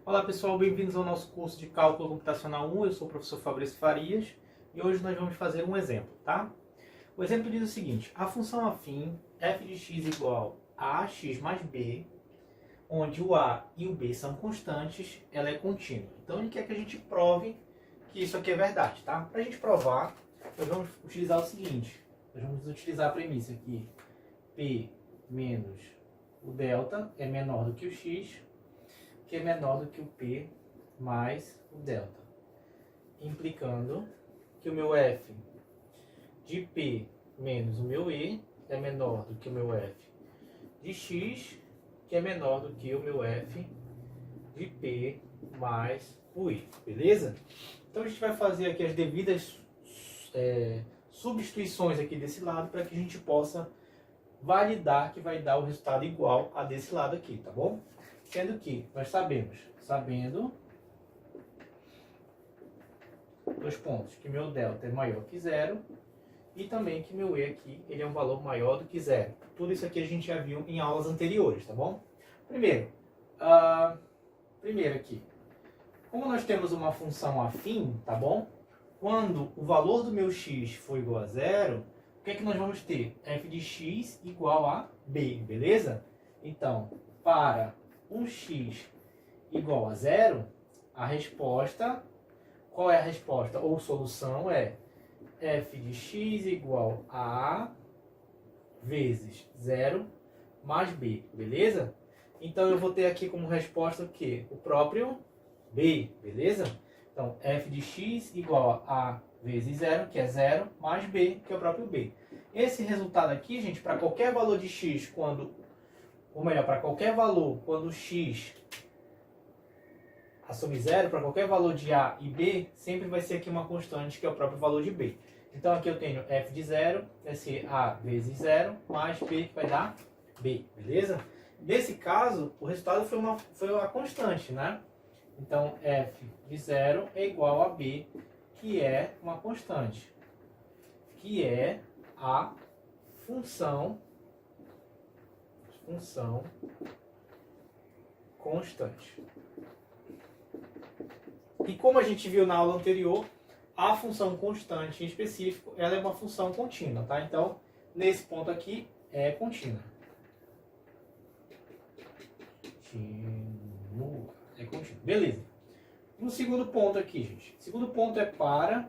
Olá pessoal, bem-vindos ao nosso curso de Cálculo Computacional 1. Eu sou o professor Fabrício Farias e hoje nós vamos fazer um exemplo, tá? O exemplo diz o seguinte: a função afim f de x igual a ax mais b, onde o a e o b são constantes, ela é contínua. Então ele quer que a gente prove que isso aqui é verdade, tá? Para a gente provar, nós vamos utilizar o seguinte: nós vamos utilizar a premissa que p menos o delta é menor do que o x, que é menor do que o P mais o delta, implicando que o meu F de P menos o meu E é menor do que o meu F de X, que é menor do que o meu F de P mais o E, beleza? Então a gente vai fazer aqui as devidas substituições aqui desse lado para que a gente possa validar que vai dar o resultado igual a desse lado aqui, tá bom? Sendo que nós sabendo dois pontos, que meu delta é maior que zero e também que meu E aqui ele é um valor maior do que zero. Tudo isso aqui a gente já viu em aulas anteriores, tá bom? Primeiro aqui, como nós temos uma função afim, tá bom? Quando o valor do meu x for igual a zero, o que é que nós vamos ter? F de x igual a b, beleza? Então, para um x igual a zero, a resposta, qual é a resposta ou solução? É f de x igual a vezes zero mais b, beleza? Então eu vou ter aqui como resposta o quê? O próprio b, beleza? Então f de x igual a vezes zero, que é zero, mais b, que é o próprio b. Esse resultado aqui, gente, para qualquer valor de x, para qualquer valor quando x assume zero, para qualquer valor de a e b, sempre vai ser aqui uma constante, que é o próprio valor de b. Então aqui eu tenho f de zero, vai ser a vezes zero, mais b, que vai dar b, beleza? Nesse caso, o resultado foi uma constante, né? Então f de zero é igual a b, que é uma constante, que é a função constante. E como a gente viu na aula anterior, a função constante em específico, ela é uma função contínua, tá? Então, nesse ponto aqui, é contínua. É contínua. Beleza. No segundo ponto aqui, gente. O segundo ponto é para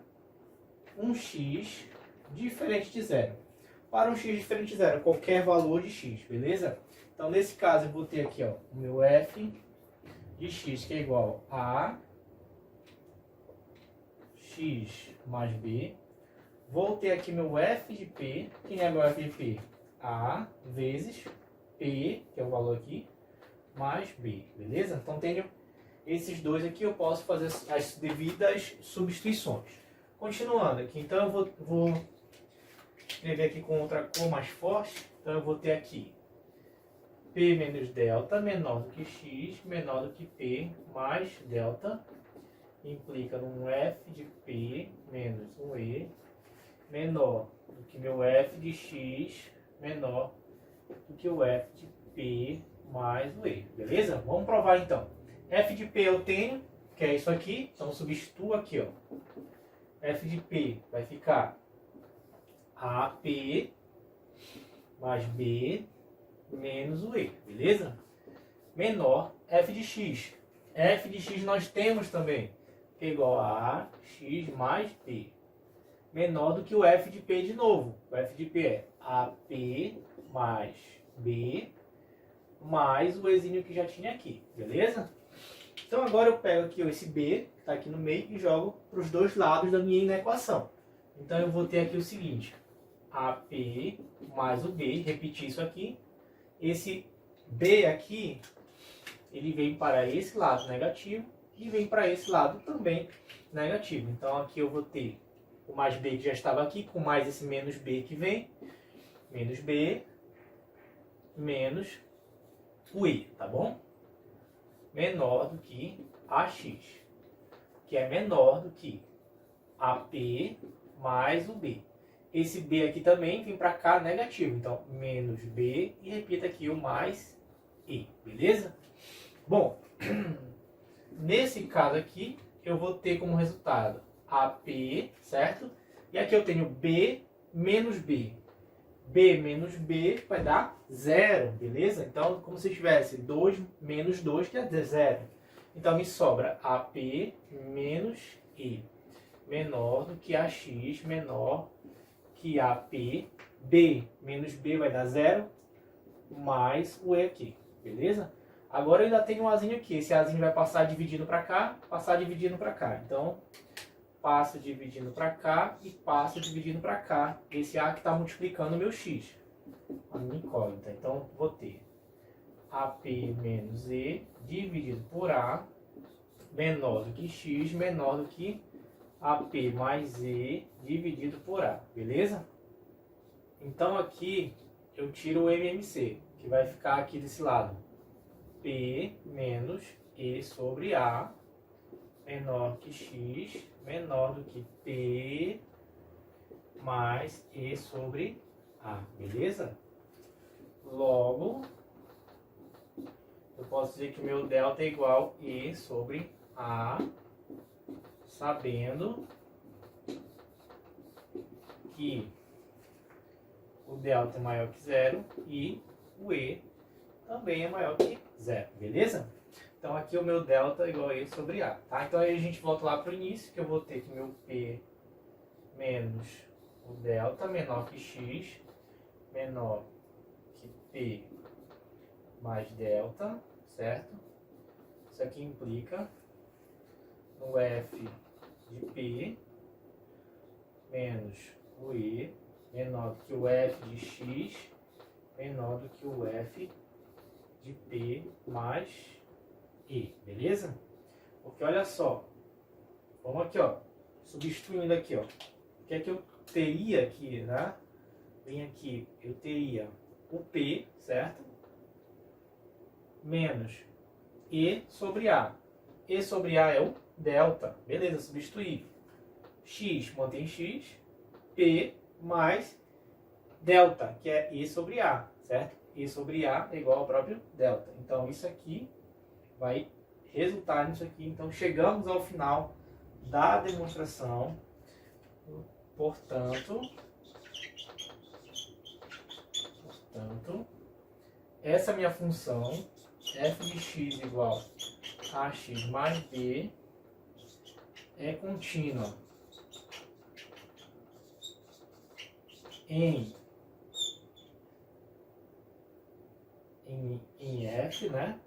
um x diferente de zero. Para um x diferente de zero, qualquer valor de x, beleza? Então, nesse caso, eu vou ter aqui ó, o meu f de x, que é igual a x mais b. Vou ter aqui meu f de p. Quem é meu f de p? A vezes p, que é o valor aqui, mais b, beleza? Então, tenho esses dois aqui, eu posso fazer as devidas substituições. Continuando aqui, então eu vou escrever aqui com outra cor mais forte. Então eu vou ter aqui p menos delta menor do que x, menor do que p mais delta, implica num f de p menos um e, menor do que meu f de x, menor do que o f de p mais o e, beleza? Vamos provar então. F de p eu tenho, que é isso aqui, então substituo aqui, ó. F de p vai ficar AP mais B menos o E, beleza? Menor f de x. F de x nós temos também, que é igual a x mais p. Menor do que o f de p de novo. O f de p é AP mais B mais o ezinho que já tinha aqui, beleza? Então agora eu pego aqui esse b, que está aqui no meio, e jogo para os dois lados da minha equação. Então eu vou ter aqui o seguinte: AP mais o B, repetir isso aqui. Esse B aqui, ele vem para esse lado negativo e vem para esse lado também negativo. Então aqui eu vou ter o mais B que já estava aqui, com mais esse menos B que vem. Menos B, menos o I, tá bom? Menor do que AX, que é menor do que AP mais o B. Esse B aqui também vem para cá negativo, então menos B e repita aqui o mais E, beleza? Bom, Nesse caso aqui, eu vou ter como resultado AP, certo? E aqui eu tenho B menos B. B menos B vai dar 0, beleza? Então, como se tivesse 2 menos 2, que é 0. Então, me sobra AP menos E, menor do que AX, menor que AP. B menos B vai dar 0, mais o E aqui, beleza? Agora eu ainda tenho um Azinho aqui. Esse Azinho vai passar dividindo para cá, passar dividindo para cá. Então, passo dividindo para cá e passo dividindo para cá. Esse A que está multiplicando o meu X, a minha incógnita. Então, vou ter AP menos E dividido por A menor do que X, menor do que AP mais E dividido por A, beleza? Então, aqui eu tiro o MMC, que vai ficar aqui desse lado. P menos E sobre A menor que X, menor do que P mais E sobre A, beleza? Logo, eu posso dizer que o meu delta é igual a E sobre A, sabendo que o delta é maior que 0 e o E também é maior que 0, beleza? Então aqui o meu delta é igual a E sobre A, tá? Então aí a gente volta lá para o início, que eu vou ter que meu P menos o delta menor que X, menor que P mais delta, certo? Isso aqui implica no F de P menos o E menor do que o F de X, menor do que o F de P mais E, beleza? Porque olha só, vamos aqui, ó, substituindo aqui, ó, o que é que eu teria aqui, né? Vem aqui, eu teria o P, certo? Menos E sobre A. E sobre A é o delta, beleza, substituir. X mantém X, P mais delta, que é E sobre A, certo? E sobre A é igual ao próprio delta. Então, isso aqui vai resultar nisso aqui. Então, chegamos ao final da demonstração. Portanto, essa minha função, f de x igual a x mais b, é contínua em f, né,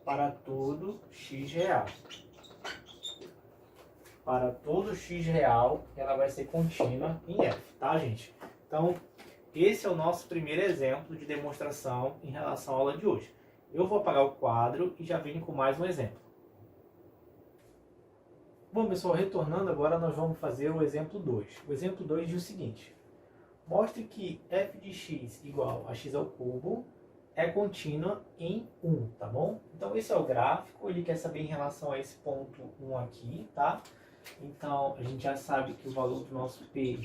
para todo x real. Para todo x real, ela vai ser contínua em f, tá, gente? Então, esse é o nosso primeiro exemplo de demonstração em relação à aula de hoje. Eu vou apagar o quadro e já venho com mais um exemplo. Bom, pessoal, retornando agora, nós vamos fazer o exemplo 2. O exemplo 2 diz o seguinte: mostre que f de x igual a x ao cubo é contínua em 1, tá bom? Então, esse é o gráfico, ele quer saber em relação a esse ponto 1 aqui, tá? Então, a gente já sabe que o valor do nosso P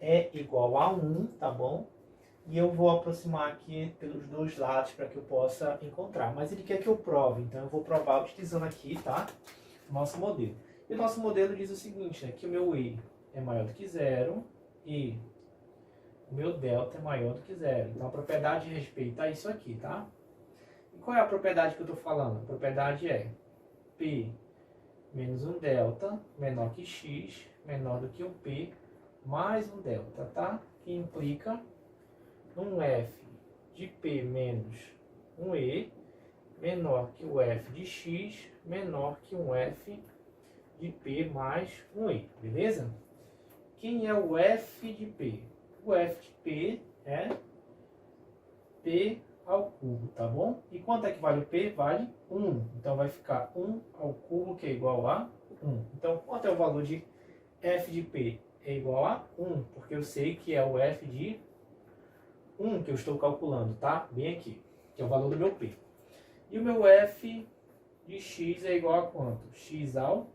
é igual a 1, tá bom? E eu vou aproximar aqui pelos dois lados para que eu possa encontrar. Mas ele quer que eu prove, então eu vou provar utilizando aqui, tá? O nosso modelo. E o nosso modelo diz o seguinte, né? Que o meu E é maior do que 0 e o meu delta é maior do que 0. Então a propriedade respeita isso aqui, tá? E qual é a propriedade que eu estou falando? A propriedade é P menos um delta menor que x, menor do que o P, mais um delta, tá? Que implica num f de P menos um E, menor que o f de x, menor que um f de P mais um E, beleza? Quem é o f de P? O f de P é P ao cubo, tá bom? E quanto é que vale o P? Vale 1. Então vai ficar 1 ao cubo, que é igual a 1. Então, quanto é o valor de f de P? É igual a 1, porque eu sei que é o f de 1 que eu estou calculando, tá? Bem aqui, que é o valor do meu P. E o meu f de x é igual a quanto? X ao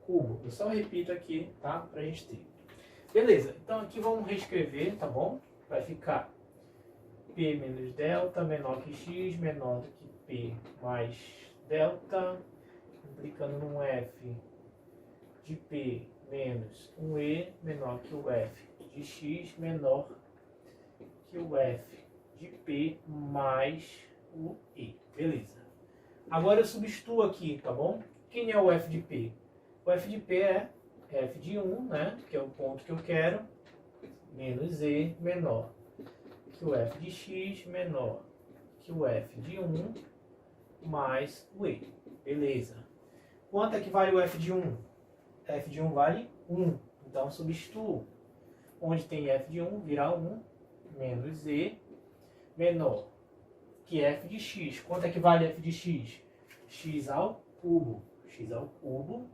cubo. Eu só repito aqui, tá? Pra gente ter. Beleza, então aqui vamos reescrever, tá bom? Vai ficar P menos delta menor que x, menor do que P mais delta, implicando num f de p menos um e menor que o f de x menor que o f de p mais o e. Beleza. Agora eu substituo aqui, tá bom? Quem é o f de p? O f de p é f de 1, né? Que é o ponto que eu quero, menos e menor que o f de x menor que o f de 1 mais o e. Beleza. Quanto é que vale o f de 1? F de 1 vale 1. Então substituo. Onde tem f de 1, vira 1 menos e menor que f de x. Quanto é que vale f de x? X ao cubo. X ao cubo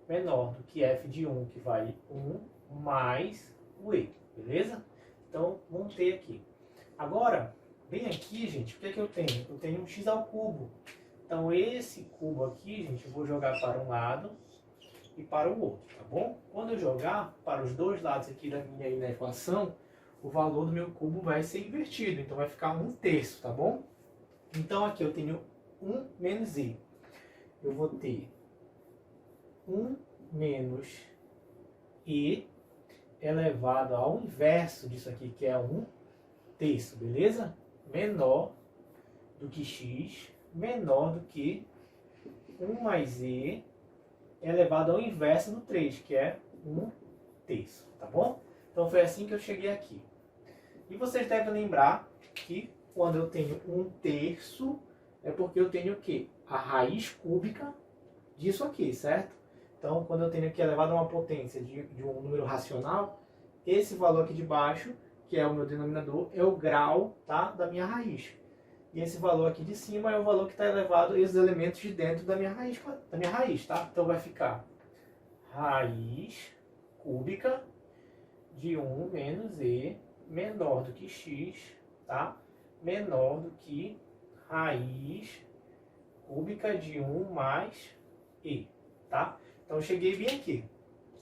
menor do que f de 1, que vale 1, mais o e. Beleza? Então, vamos ter aqui. Agora, bem aqui, gente, o que é que eu tenho? Eu tenho um x ao cubo. Então, esse cubo aqui, gente, eu vou jogar para um lado e para o outro, tá bom? Quando eu jogar para os dois lados aqui da minha aí na equação, o valor do meu cubo vai ser invertido. Então, vai ficar 1/3, tá bom? Então, aqui eu tenho 1 menos i. Eu vou ter 1 menos i elevado ao inverso disso aqui, que é 1/3, beleza? Menor do que x, menor do que 1 mais e elevado ao inverso do 3, que é 1/3, tá bom? Então foi assim que eu cheguei aqui. E vocês devem lembrar que quando eu tenho 1/3, é porque eu tenho o quê? A raiz cúbica disso aqui, certo? Então, quando eu tenho aqui elevado a uma potência de um número racional, esse valor aqui de baixo, que é o meu denominador, é o grau, tá, da minha raiz. E esse valor aqui de cima é o valor que está elevado a esses elementos de dentro da minha raiz, tá? Então vai ficar raiz cúbica de 1 menos e menor do que x, tá? Menor do que raiz cúbica de 1 mais e, tá? Então eu cheguei bem aqui.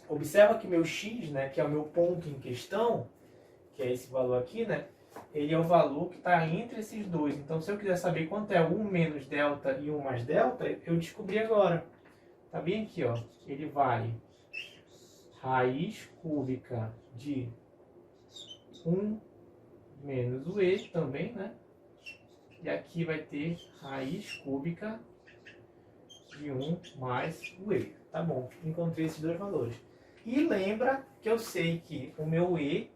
Observa que meu x, né, que é o meu ponto em questão, que é esse valor aqui, né? Ele é o valor que está entre esses dois. Então, se eu quiser saber quanto é 1 menos delta e 1 mais delta, eu descobri agora. Tá bem aqui, ó. Ele vale raiz cúbica de 1 menos o e também, né? E aqui vai ter raiz cúbica de 1 mais o e. Tá bom, encontrei esses dois valores. E lembra que eu sei que o meu e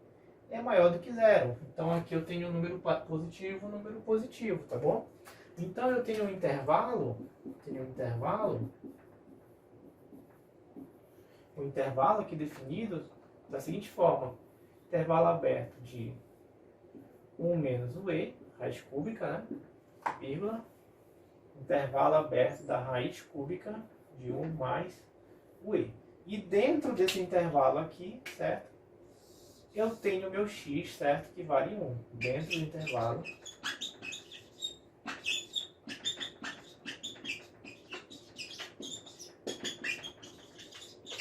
é maior do que zero. Então aqui eu tenho um número positivo, tá bom? Então eu tenho um intervalo, aqui definido da seguinte forma: intervalo aberto de 1 menos o e, raiz cúbica, né? Vírgula, intervalo aberto da raiz cúbica de 1 mais o e. E dentro desse intervalo aqui, certo? Eu tenho meu x, certo? Que vale 1. Dentro do intervalo.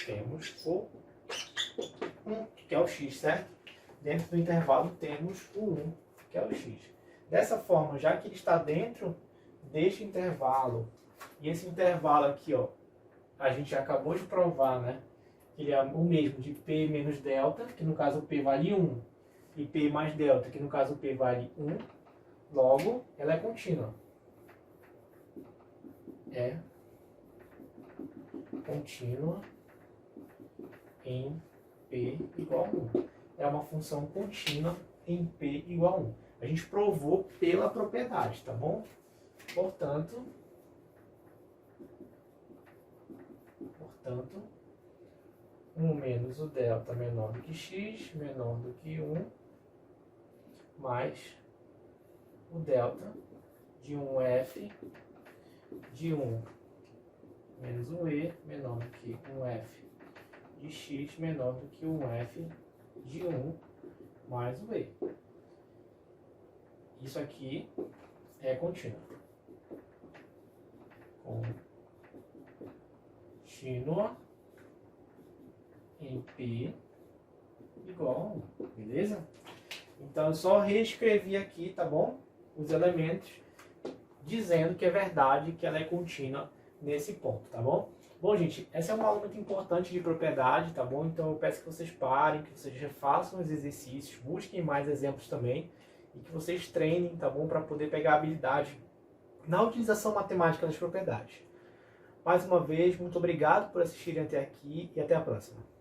Temos o 1, que é o x, certo? Dentro do intervalo temos o 1, que é o x. Dessa forma, já que ele está dentro deste intervalo, e esse intervalo aqui, ó, a gente acabou de provar, né? Ele é o mesmo de P menos delta, que no caso o P vale 1, e P mais delta, que no caso o P vale 1, logo ela é contínua. É contínua em P igual a 1. É uma função contínua em P igual a 1. A gente provou pela propriedade, tá bom? Portanto, 1 menos o delta menor do que x, menor do que 1, mais o delta de 1f de 1 menos o e menor do que 1f de x menor do que 1f de 1 mais o e. Isso aqui é contínuo. Contínua em P igual a 1, beleza? Então eu só reescrevi aqui, tá bom? Os elementos, dizendo que é verdade que ela é contínua nesse ponto, tá bom? Bom, gente, essa é uma aula muito importante de propriedade, tá bom? Então eu peço que vocês parem, que vocês refaçam os exercícios, busquem mais exemplos também e que vocês treinem, tá bom? Para poder pegar habilidade na utilização matemática das propriedades. Mais uma vez, muito obrigado por assistirem até aqui e até a próxima.